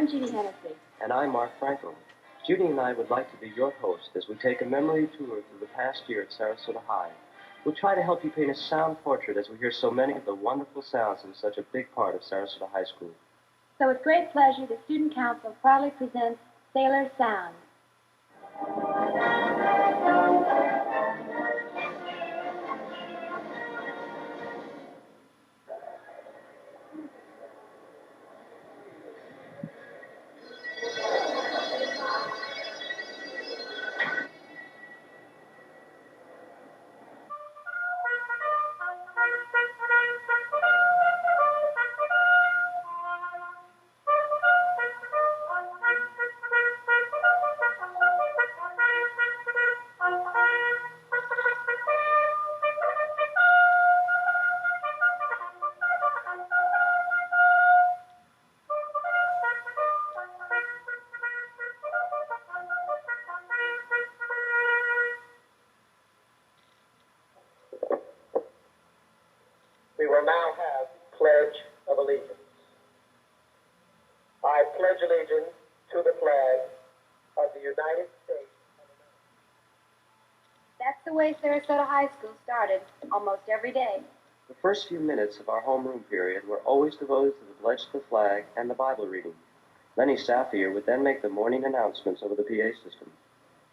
I'm Judy Hennessy. And I'm Mark Frankel. Judy and I would like to be your host as we take a memory tour through the past year at Sarasota High. We'll try to help you paint a sound portrait as we hear so many of the wonderful sounds in such a big part of Sarasota High School. So with great pleasure, the Student Council proudly presents Sailor Sound. We will now have Pledge of Allegiance. I pledge allegiance to the flag of the United States of America. That's the way Sarasota High School started almost every day. The first few minutes of our homeroom period were always devoted to the pledge to the flag and the Bible reading. Lenny Safier would then make the morning announcements over the PA system.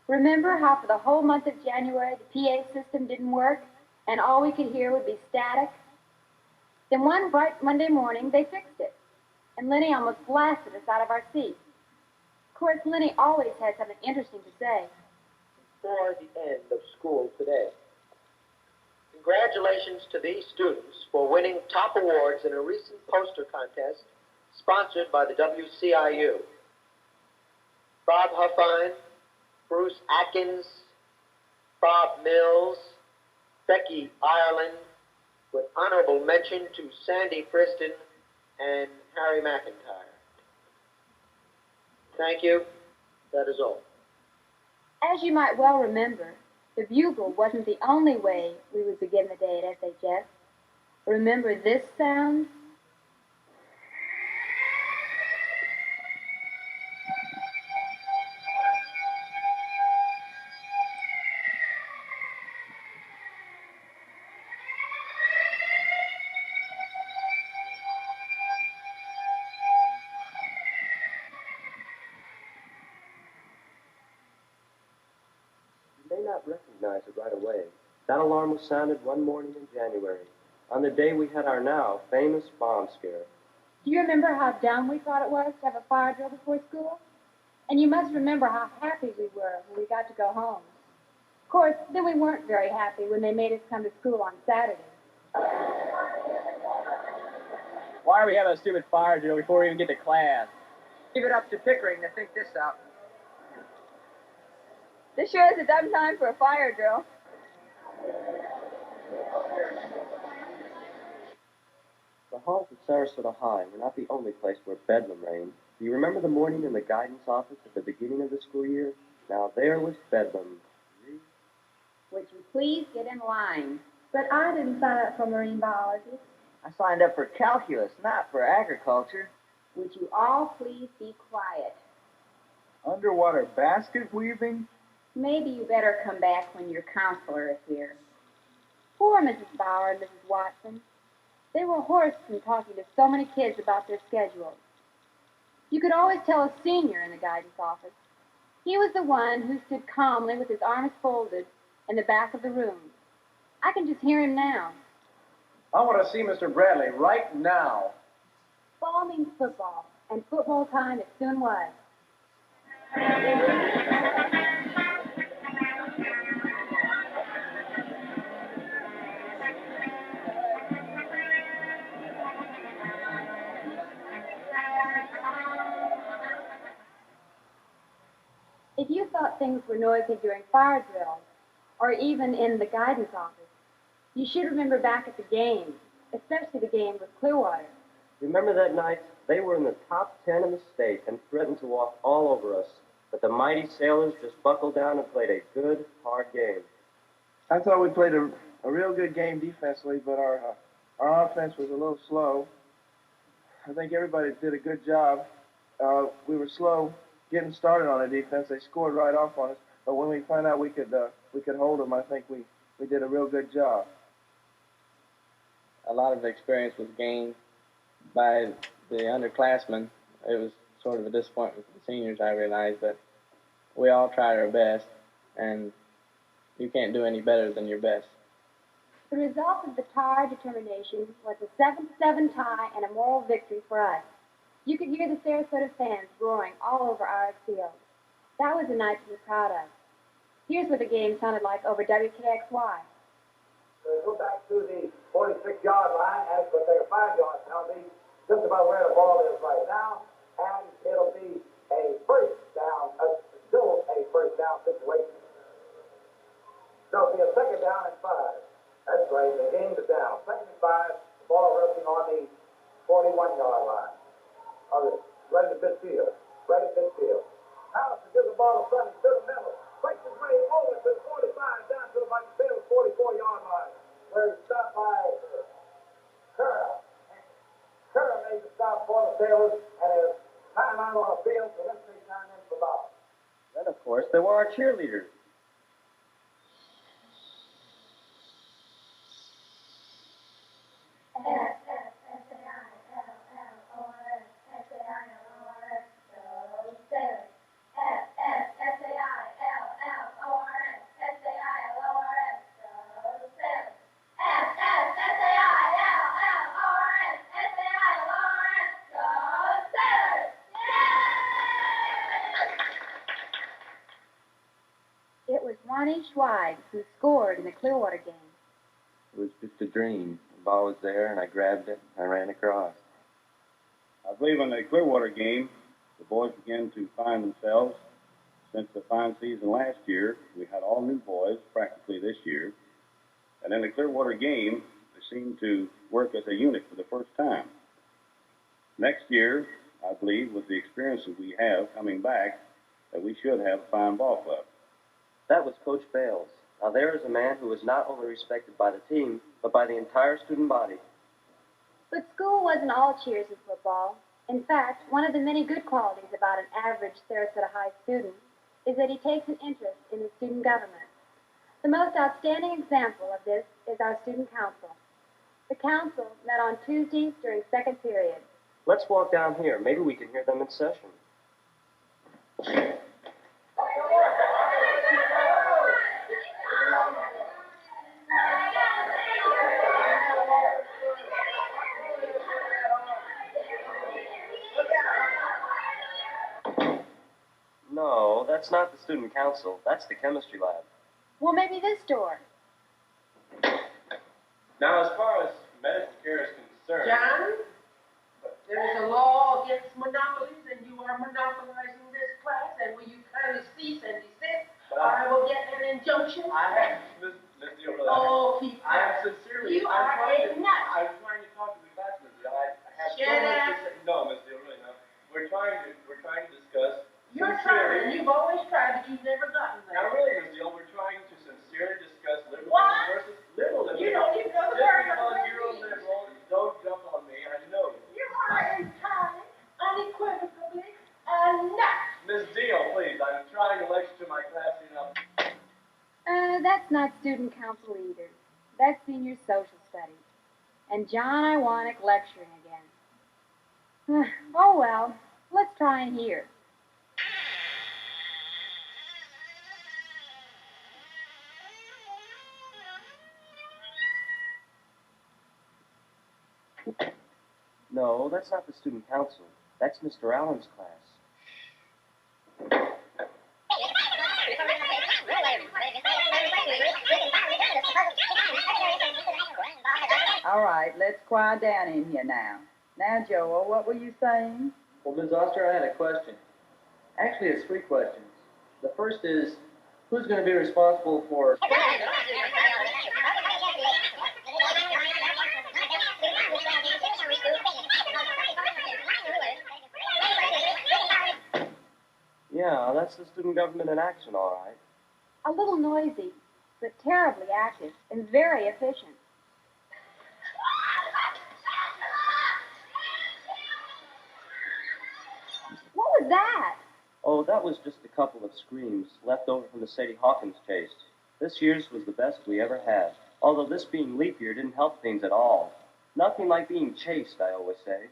Remember how for the whole month of January the PA system didn't work and all we could hear would be static? Then one bright Monday morning they fixed it, and Lenny almost blasted us out of our seats. Of course, Lenny always had something interesting to say. For the end of school today. Congratulations to these students for winning top awards in a recent poster contest sponsored by the WCIU. Bob Huffine, Bruce Atkins, Bob Mills, Becky Ireland, with honorable mention to Sandy Friston and Harry McIntyre. Thank you. That is all. As you might well remember, the bugle wasn't the only way we would begin the day at SHS. Remember this sound? You may not recognize it right away. That alarm was sounded one morning in January, on the day we had our now famous bomb scare. Do you remember how dumb we thought it was to have a fire drill before school? And you must remember how happy we were when we got to go home. Of course, then we weren't very happy when they made us come to school on Saturday. Why are we having a stupid fire drill before we even get to class? Leave it up to Pickering to think this out. This sure is a dumb time for a fire drill. The halls of Sarasota High were not the only place where bedlam reigned. Do you remember the morning in the guidance office at the beginning of the school year? Now there was bedlam. Would you please get in line? But I didn't sign up for marine biology. I signed up for calculus, not for agriculture. Would you all please be quiet? Underwater basket weaving? Maybe you better come back when your counselor is here. Poor Mrs. Bauer and Mrs. Watson. They were hoarse from talking to so many kids about their schedules. You could always tell a senior in the guidance office. He was the one who stood calmly with his arms folded in the back of the room. I can just hear him now. I want to see Mr. Bradley right now. Fall means football, and football time it soon was. If you thought things were noisy during fire drills, or even in the guidance office, you should remember back at the games, especially the game with Clearwater. Remember that night? They were in the top 10 in the state and threatened to walk all over us. But the mighty Sailors just buckled down and played a good, hard game. I thought we played a real good game defensively, but our offense was a little slow. I think everybody did a good job. we were slow getting started on the defense. They scored right off on us, but when we found out we could hold them, I think we did a real good job. A lot of experience was gained by the underclassmen. It was sort of a disappointment for the seniors, I realized, but we all tried our best, and you can't do any better than your best. The result of the Tar determination was a 7-7 tie and a moral victory for us. You could hear the Sarasota fans roaring all over our field. That was a night to be proud of. Here's what the game sounded like over WKXY. So we go back to the 46-yard line, as but they're 5-yard penalty, just about where the ball is right now, and it'll be a first down, still a first down situation. So it'll be a second down and 5. That's right, the game is down. Second and 5, the ball resting on the 41-yard line. Right in midfield. Right in midfield. Allison gives the ball to Sonny to the middle. Breaks his way over to the 45, down to the Mike Taylor 44-yard line. Where he's stopped by Curra. Curra made the stop for the Taylors, and is time out on the field, so let's take time in for ball. Then, of course, there were our cheerleaders. It was Ronnie Schweig who scored in the Clearwater game. It was just a dream. The ball was there, and I grabbed it, and I ran across. I believe in the Clearwater game, the boys began to find themselves. Since the fine season last year, we had all new boys practically this year. And in the Clearwater game, they seemed to work as a unit for the first time. Next year, I believe, with the experiences we have coming back, that we should have a fine ball club. That was Coach Bales. Now there is a man who was not only respected by the team, but by the entire student body. But school wasn't all cheers and football. In fact, one of the many good qualities about an average Sarasota High student is that he takes an interest in the student government. The most outstanding example of this is our student council. The council met on Tuesdays during second period. Let's walk down here. Maybe we can hear them in session. No, that's not the student council. That's the chemistry lab. Well, maybe this door. Now, as far as medical care is concerned... John, there is a law against monopolies, and you are monopolizing this class, and will you kindly cease and desist, or I will get an injunction? I have, Miss Deal, Oh, keep I am sincerely... You are a nut. I'm trying to talk to the class, Miss Deal. I have Shut so much up. to say. No, Miss Deal, really, no. We're trying to discuss... You're trying. You've always tried, but you've never gotten there. Now, really, Miss Deal, we're trying to sincerely discuss liberalism What? versus liberalism. You don't even know the Just word because of you're a liberal, don't jump on me. I know you. You are entirely, unequivocally a nut. Miss Deal, please, I'm trying to lecture to my class, you know. That's not student council either. That's senior social studies. And John Iwanek lecturing again. Oh well, let's try and hear. No, that's not the student council. That's Mr. Allen's class. All right, let's quiet down in here now. Now, Joel, what were you saying? Well, Ms. Oster, I had a question. Actually, it's 3 questions. The first is, who's going to be responsible for... Yeah, that's the student government in action, all right. A little noisy, but terribly active and very efficient. Although that was just a couple of screams left over from the Sadie Hawkins chase. This year's was the best we ever had. Although this being leap year didn't help things at all. Nothing like being chased, I always say.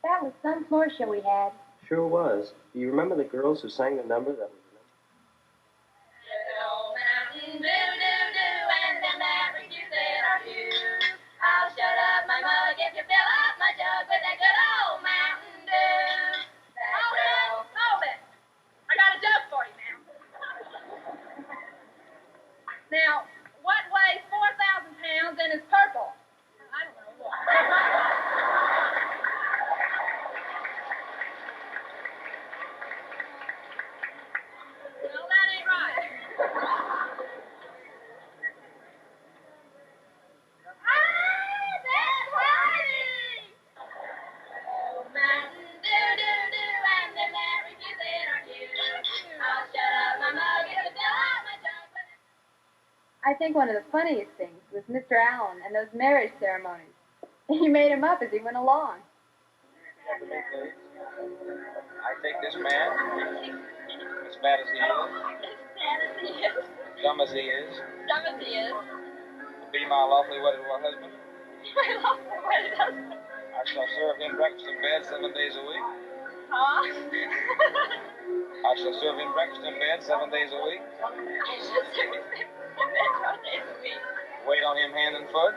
That was some floor show we had. Sure was. Do you remember the girls who sang the number that was I'll shut up my mug if you fill up my jug with that good old Mountain Dew. Hold it. I got a joke for you now. Now, what weighs 4,000 pounds and is purple? I don't know what. No, that ain't right. I think one of the funniest things was Mr. Allen and those marriage ceremonies. He made them up as he went along. I take this man, as bad as he is, dumb as he is, to be my lawfully wedded husband. I shall serve him breakfast in bed 7 days a week. Huh? I shall serve him breakfast in bed 7 days a week. Wait on him hand and foot.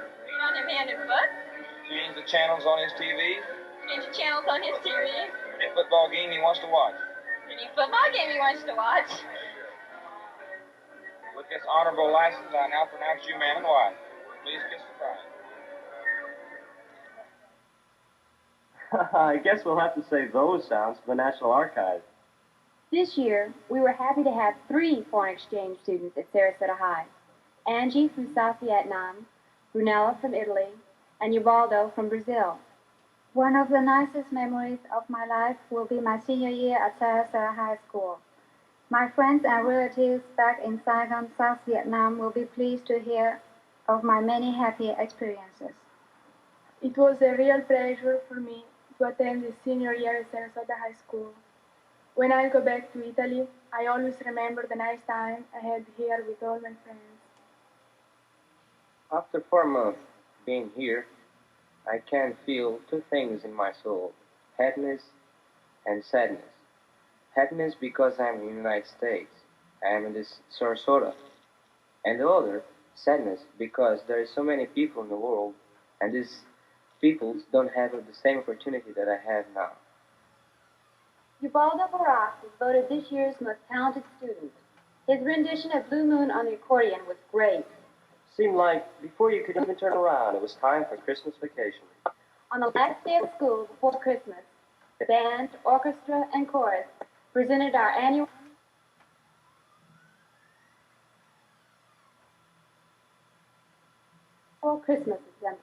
Change the channels on his TV. Any football game he wants to watch. With this honorable license, I now pronounce you man and wife. Please kiss the bride. I guess we'll have to save those sounds for the National Archives. This year, we were happy to have 3 foreign exchange students at Sarasota High. Angie from South Vietnam, Brunella from Italy, and Ubaldo from Brazil. One of the nicest memories of my life will be my senior year at Sarasota High School. My friends and relatives back in Saigon, South Vietnam will be pleased to hear of my many happy experiences. It was a real pleasure for me to attend the senior year at Sarasota High School. When I go back to Italy, I always remember the nice time I had here with all my friends. After 4 months being here, I can feel 2 things in my soul, happiness and sadness. Happiness because I'm in the United States, I am in this Sarasota. And the other, sadness because there are so many people in the world, and these people don't have the same opportunity that I have now. Ubaldo Barak was voted this year's most talented student. His rendition of Blue Moon on the accordion was great. Seemed like before you could even turn around, it was time for Christmas vacation. On the last day of school before Christmas, the band, orchestra, and chorus presented our annual Christmas assembly.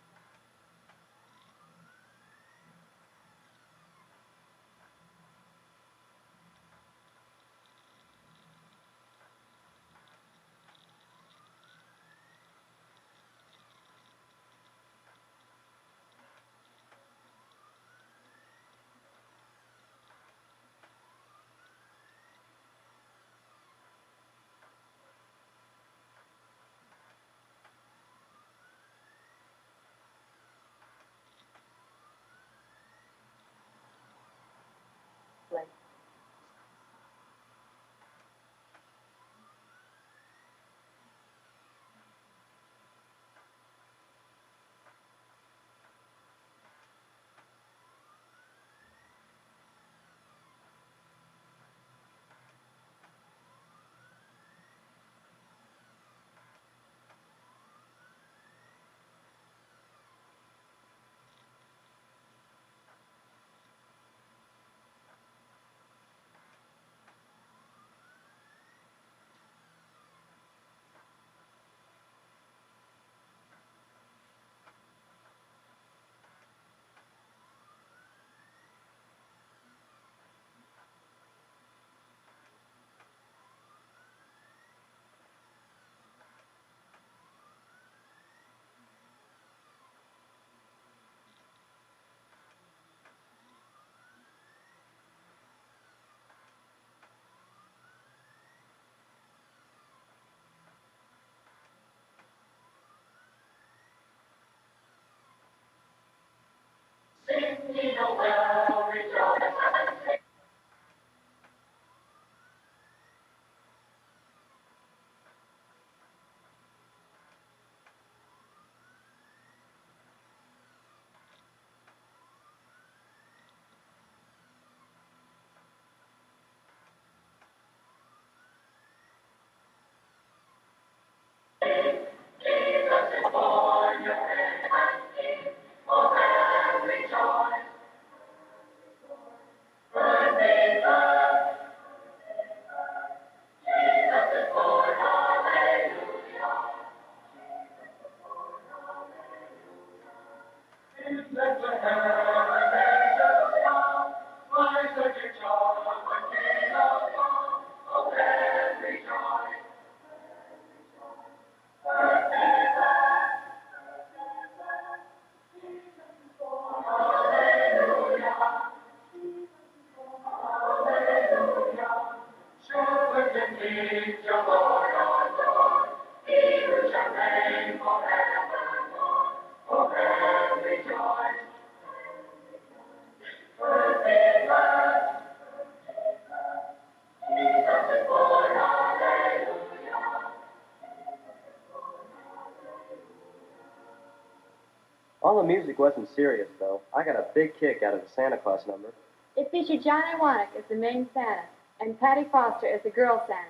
All the music wasn't serious, though. I got a big kick out of the Santa Claus number. It featured Johnny Wannick as the main Santa and Patty Foster as the girl Santa.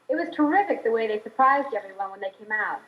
It was terrific the way they surprised everyone when they came out.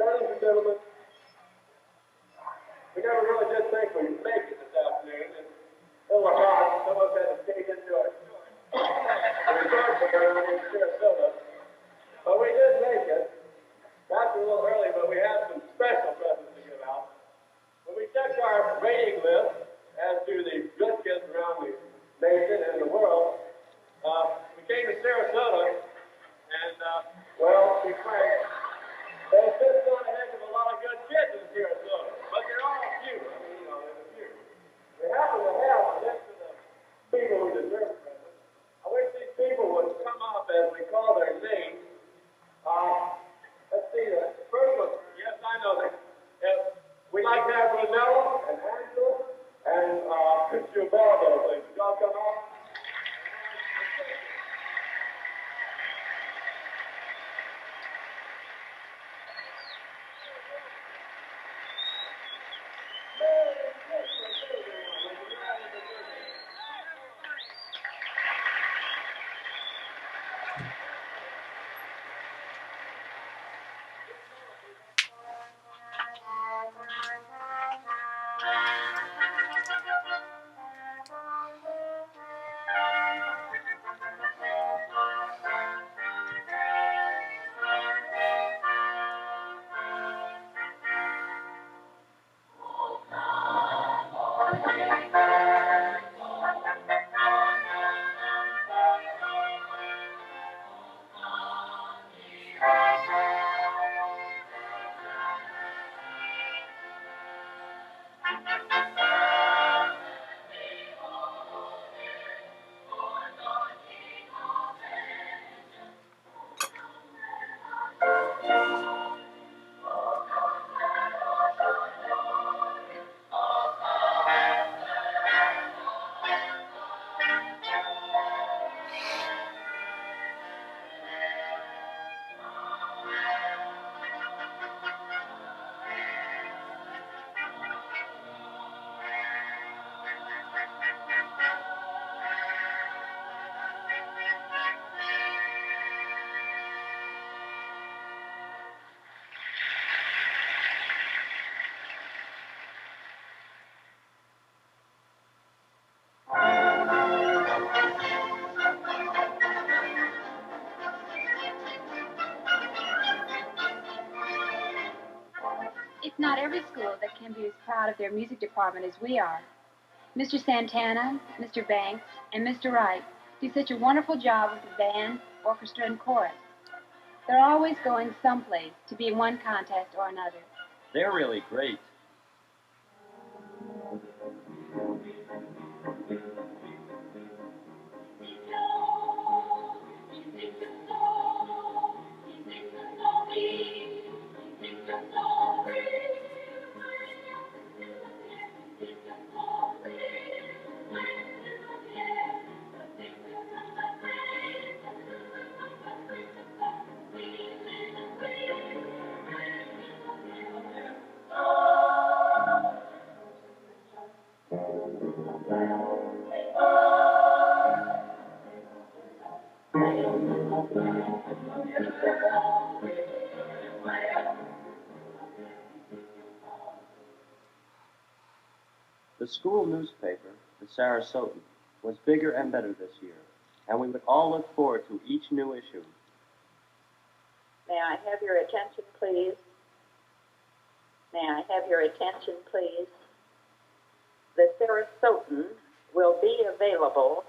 Ladies and gentlemen, we never really did think we'd make it this afternoon. It was hot. Some of us had to skate into our resort bar in Sarasota. But we did make it. That's a little early, but we have some special presents to give out. When we checked our rating list as to the good kids around the nation and the world, we came to Sarasota, and, well, we franked. There's just not a heck of a lot of good kids in Sarasota, but they're all few. I mean, there's a few. We happen to have a list of the people who deserve presents. I wish these people would come up as we call their names. Let's see, the first one, yes, I know that. We'd like to have Ronella and Angela and Giovanni, please. Would y'all come up? not every school that can be as proud of their music department as we are. Mr. Santana, Mr. Banks, and Mr. Wright do such a wonderful job with the band, orchestra, and chorus. They're always going someplace to be in one contest or another. They're really great. The school newspaper, the Sarasotan, was bigger and better this year, and we would all look forward to each new issue. May I have your attention, please? May I have your attention, please? The Sarasotan will be available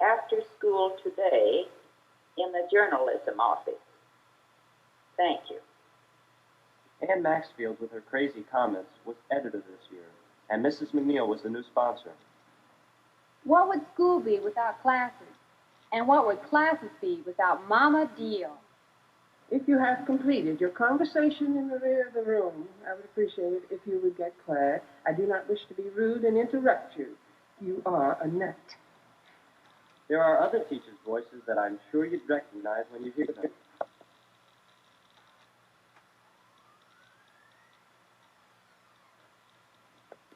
after school today in the journalism office. Thank you. Ann Maxfield, with her crazy comments, was editor this year, and Mrs. McNeil was the new sponsor. What would school be without classes? And what would classes be without Mama Deal? If you have completed your conversation in the rear of the room, I would appreciate it if you would get quiet. I do not wish to be rude and interrupt you. You are a nut. There are other teachers' voices that I'm sure you'd recognize when you hear them.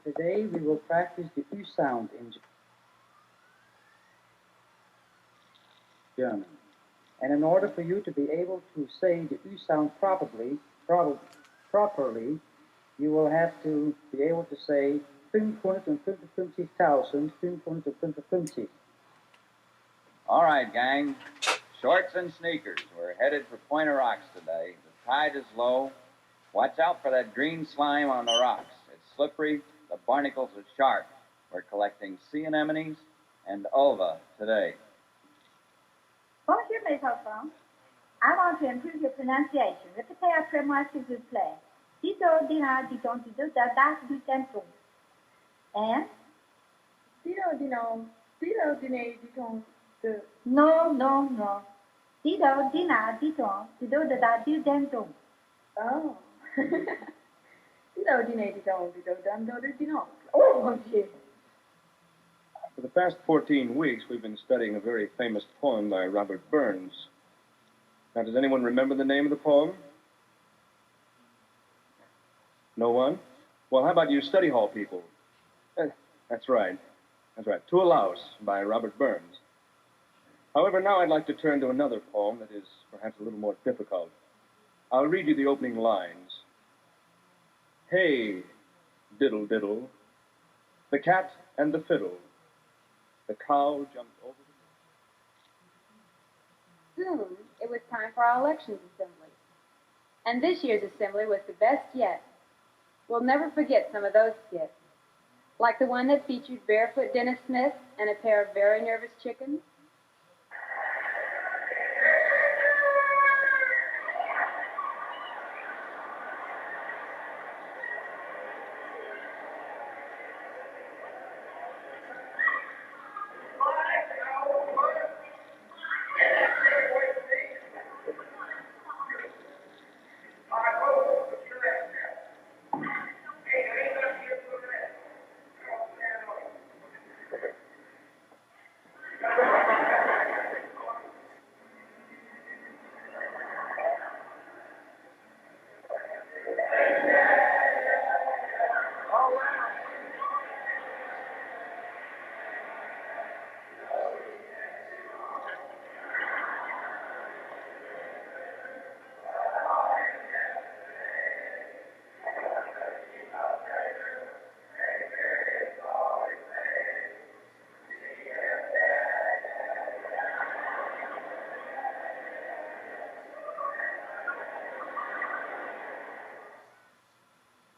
Today we will practice the U sound in German. And in order for you to be able to say the U sound properly, you will have to be able to say 555,555. All right, gang. Shorts and sneakers. We're headed for Point of Rocks today. The tide is low. Watch out for that green slime on the rocks. It's slippery. The barnacles are sharp. We're collecting sea anemones and ova today. Bonjour, mes enfants. I want to improve your pronunciation. Répétez après moi, s'il vous plaît. Dido, dina, didon, dido, da, da, du, tempo. And? Dido, dino, dido, dine, didon, de. No, no, no. Dido, dina, didon, dido, da, da, du, tempo. Oh. Dido, dine, didon, dido, dam, do, de, dino. Oh, mon Dieu. For the past 14 weeks, we've been studying a very famous poem by Robert Burns. Now, does anyone remember the name of the poem? No one? Well, how about you study hall people? That's right. That's right. To a Louse by Robert Burns. However, now I'd like to turn to another poem that is perhaps a little more difficult. I'll read you the opening lines. Hey, diddle diddle, the cat and the fiddle, the cow jumped over the... Soon, it was time for our elections assembly. And this year's assembly was the best yet. We'll never forget some of those skits. Like the one that featured barefoot Dennis Smith and a pair of very nervous chickens.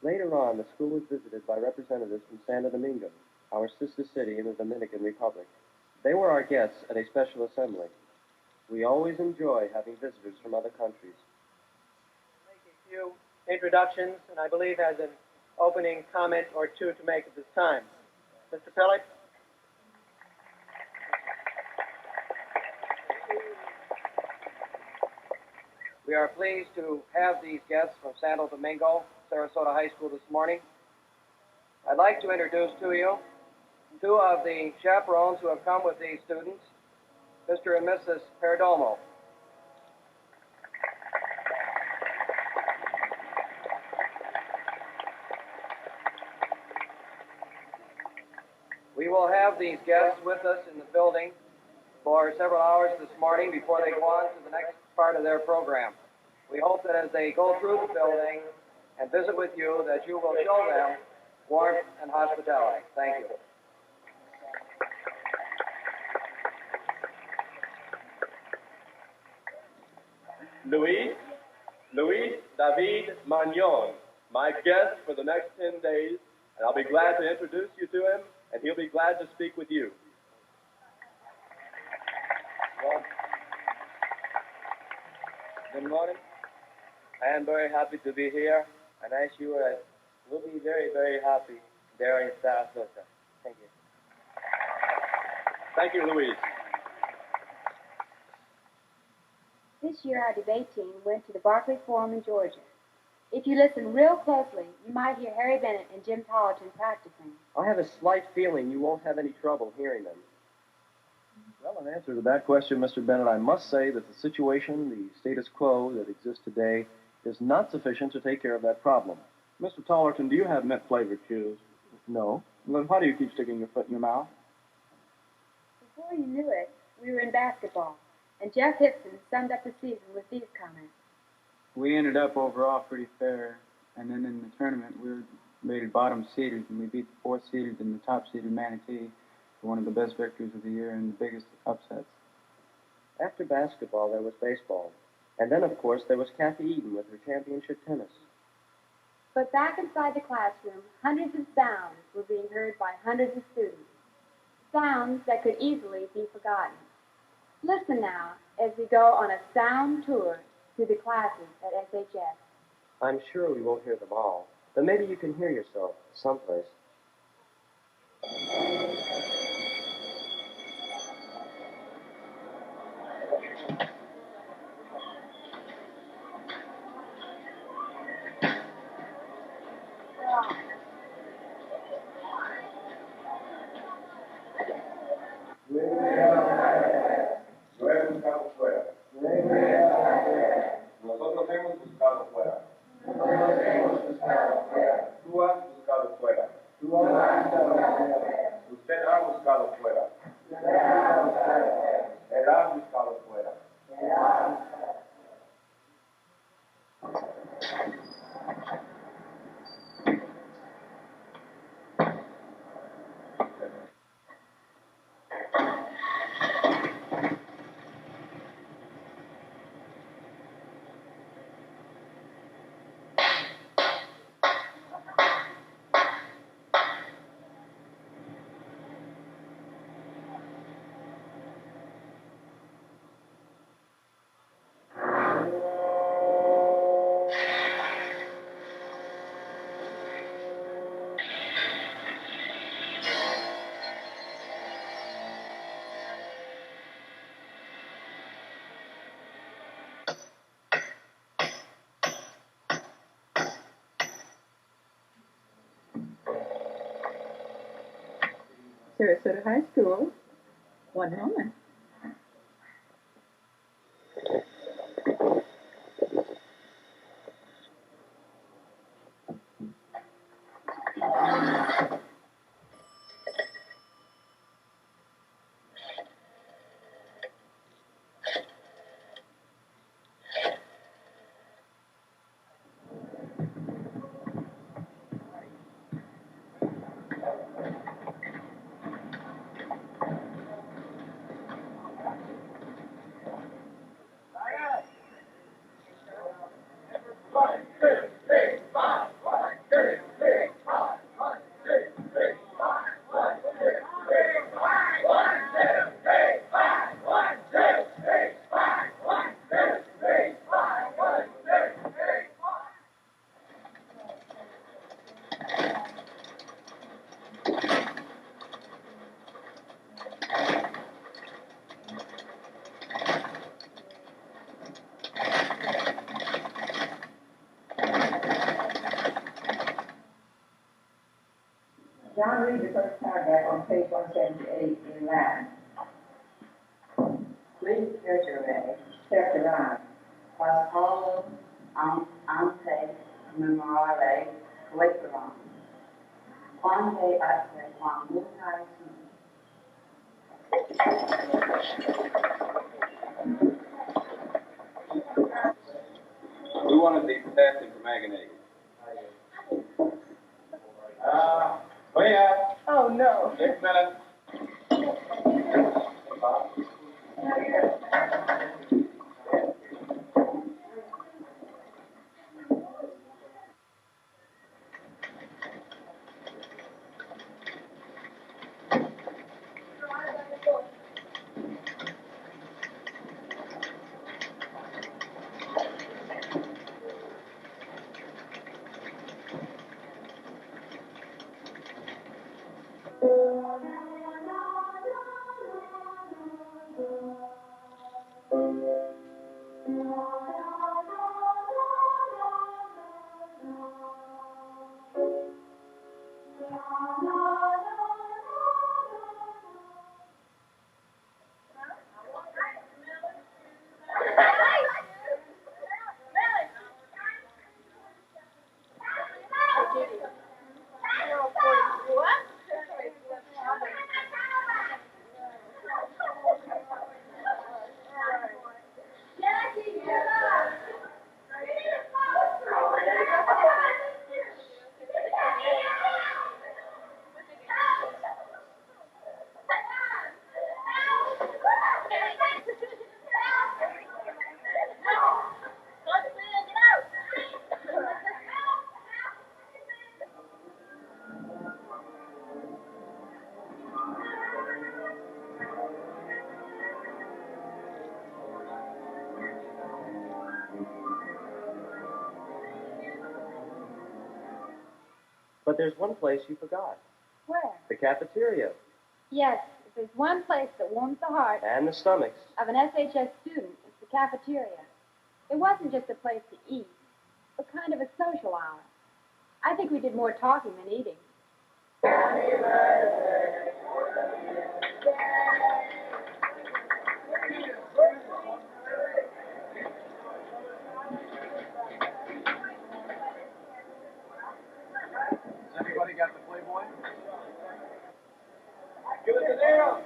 Later on, the school was visited by representatives from Santo Domingo, our sister city in the Dominican Republic. They were our guests at a special assembly. We always enjoy having visitors from other countries. A few introductions, and I believe has an opening comment or two to make at this time. Mr. Pellick? We are pleased to have these guests from Santo Domingo, Sarasota High School this morning. I'd like to introduce to you two of the chaperones who have come with these students, Mr. and Mrs. Perdomo. We will have these guests with us in the building for several hours this morning before they go on to the next part of their program. We hope that as they go through the building and visit with you, that you will show them warmth and hospitality. Thank you. Luis David Magnon, my guest for the next 10 days, and I'll be glad to introduce you to him, and he'll be glad to speak with you. Well, good morning. I am very happy to be here, and I'm sure I will be very, very happy there in Sarasota. Thank you. Thank you, Luis. This year, our debate team went to the Barclay Forum in Georgia. If you listen real closely, you might hear Harry Bennett and Jim Tollerton practicing. I have a slight feeling you won't have any trouble hearing them. Well, in answer to that question, Mr. Bennett, I must say that the situation, the status quo that exists today, is not sufficient to take care of that problem. Mr. Tollerton, do you have mint-flavored shoes? No. Well, then why do you keep sticking your foot in your mouth? Before you knew it, we were in basketball, and Jeff Hipson summed up the season with these comments. We ended up overall pretty fair, and then in the tournament we were rated bottom seeded, and we beat the fourth seeded and the top seeded Manatee for one of the best victories of the year and the biggest upsets. After basketball, there was baseball. And then, of course, there was Kathy Eaton with her championship tennis. But back inside the classroom, hundreds of sounds were being heard by hundreds of students. Sounds that could easily be forgotten. Listen now as we go on a sound tour through the classes at SHS. I'm sure we won't hear them all, but maybe you can hear yourself someplace. Nosotros hemos buscado fuera. Tú has buscado fuera. Usted ha buscado fuera. Él ha buscado fuera. Sarasota High School. One moment. want to read the first paragraph on page 178 in Latin. Quid certere, quas homo ante memorare coeteram, quante atque quam multae We wanted the potassium permanganate. Leah, Oh, no. 6 minutes. But there's one place you forgot. Where? The cafeteria. Yes, if there's one place that warms the heart And the stomachs. of an SHS student, it's the cafeteria. It wasn't just a place to eat, but kind of a social hour. I think we did more talking than eating. Everybody got the Playboy? Give it to them!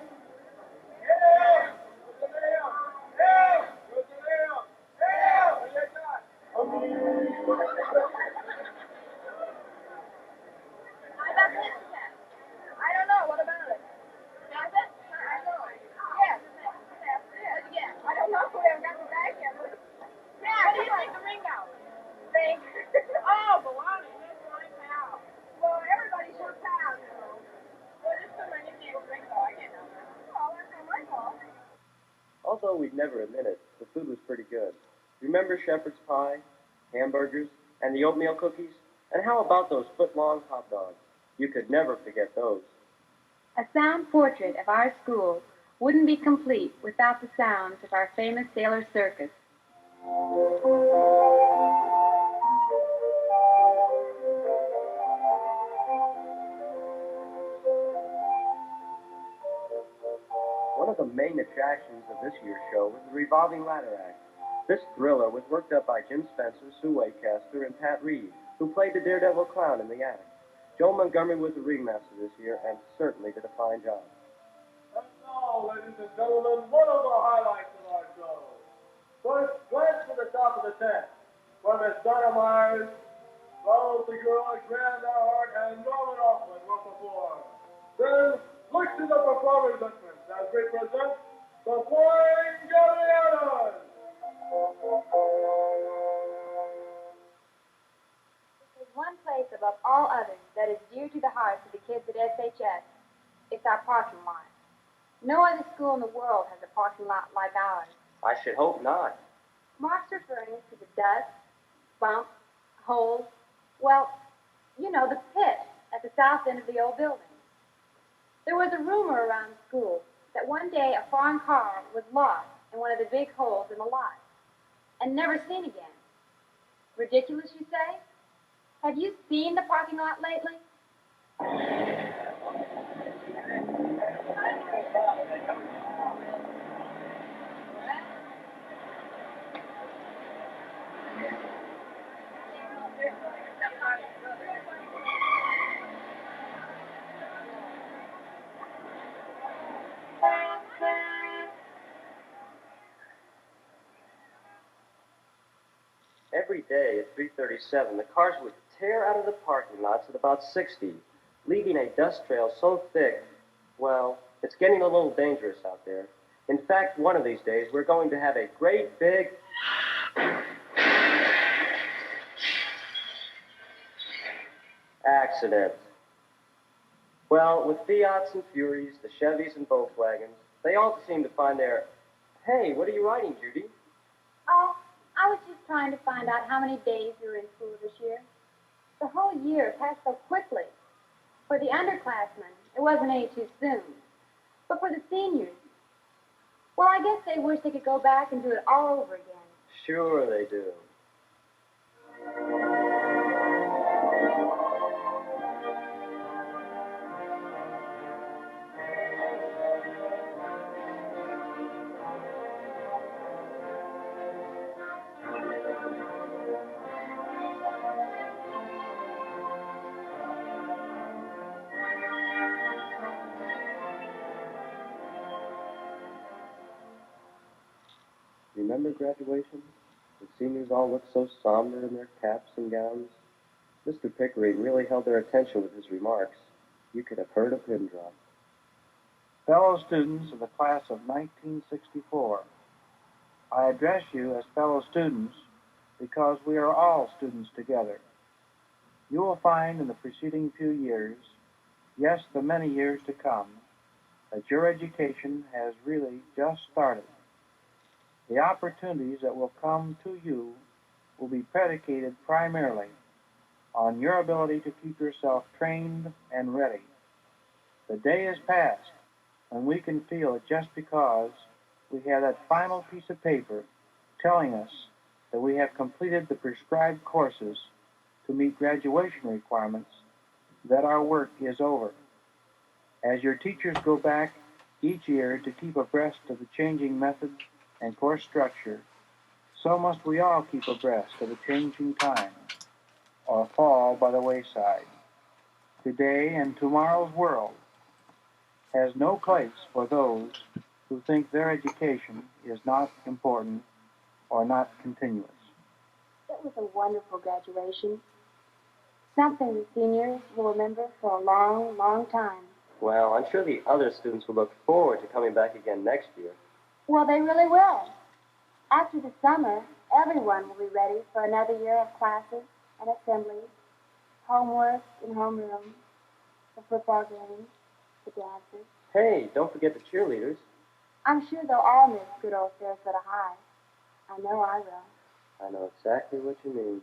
I don't know. What about it? Does it? I know. Yes. Yes. I don't know. We haven't got the bag yet. Yeah. What do you think the Ringo? Think? Oh, baloney. That's my pal. Well, everybody's your pal, you know. Well, just put my nickname Ringo. I can't know that. Oh, that's not my fault. Although we'd never admit it, the food was pretty good. Remember shepherd's pie, hamburgers, and the oatmeal cookies? And how about those foot-long hot dogs? You could never forget those. A sound portrait of our school wouldn't be complete without the sounds of our famous sailor circus. One of the main attractions of this year's show was the revolving ladder act. This thriller was worked up by Jim Spencer, Sue Waycaster, and Pat Reed, who played the daredevil clown in the act. Joe Montgomery was the ringmaster this year and certainly did a fine job. And now, ladies and gentlemen, one of the highlights of our show. First, glance to the top of the tent, where Miss Donna Myers, Raul Segura, Grant Earhart, and Norman Hoffman will perform. Then, look to the performers' entrance as we present the Flying Galleanas. There's one place above all others that is dear to the hearts of the kids at SHS. It's our parking lot. No other school in the world has a parking lot like ours. I should hope not. Mark's referring to the dust, bumps, holes, well, you know, the pit at the south end of the old building. There was a rumor around school that one day a foreign car was lost in one of the big holes in the lot and never seen again. Ridiculous, you say? Have you seen the parking lot lately? every day at 3:37, the cars would tear out of the parking lots at about 60, leaving a dust trail so thick, well, it's getting a little dangerous out there. In fact, one of these days, we're going to have a great big accident. Well, with Fiats and Furies, the Chevys and Volkswagens, they all seem to find their... Hey, what are you writing, Judy? Oh, I was just trying to find out how many days you were in school this year. The whole year passed so quickly. For the underclassmen, it wasn't any too soon. But for the seniors, well, I guess they wish they could go back and do it all over again. Sure they do. Remember graduation? The seniors all looked so somber in their caps and gowns. Mr. Pickering really held their attention with his remarks. You could have heard a pin drop. Fellow students of the class of 1964, I address you as fellow students because we are all students together. You will find in the preceding few years, yes, the many years to come, that your education has really just started. The opportunities that will come to you will be predicated primarily on your ability to keep yourself trained and ready. The day is past when we can feel it just because we have that final piece of paper telling us that we have completed the prescribed courses to meet graduation requirements, that our work is over. As your teachers go back each year to keep abreast of the changing methods and course structure, so must we all keep abreast of the changing times, or fall by the wayside. Today and tomorrow's world has no place for those who think their education is not important or not continuous. It was a wonderful graduation. Something the seniors will remember for a long, long time. Well, I'm sure the other students will look forward to coming back again next year. Well, they really will. After the summer, everyone will be ready for another year of classes and assemblies, homework in homeroom, the football games, the dances. Hey, don't forget the cheerleaders. I'm sure they'll all miss good old Sarasota High. I know I will. I know exactly what you mean.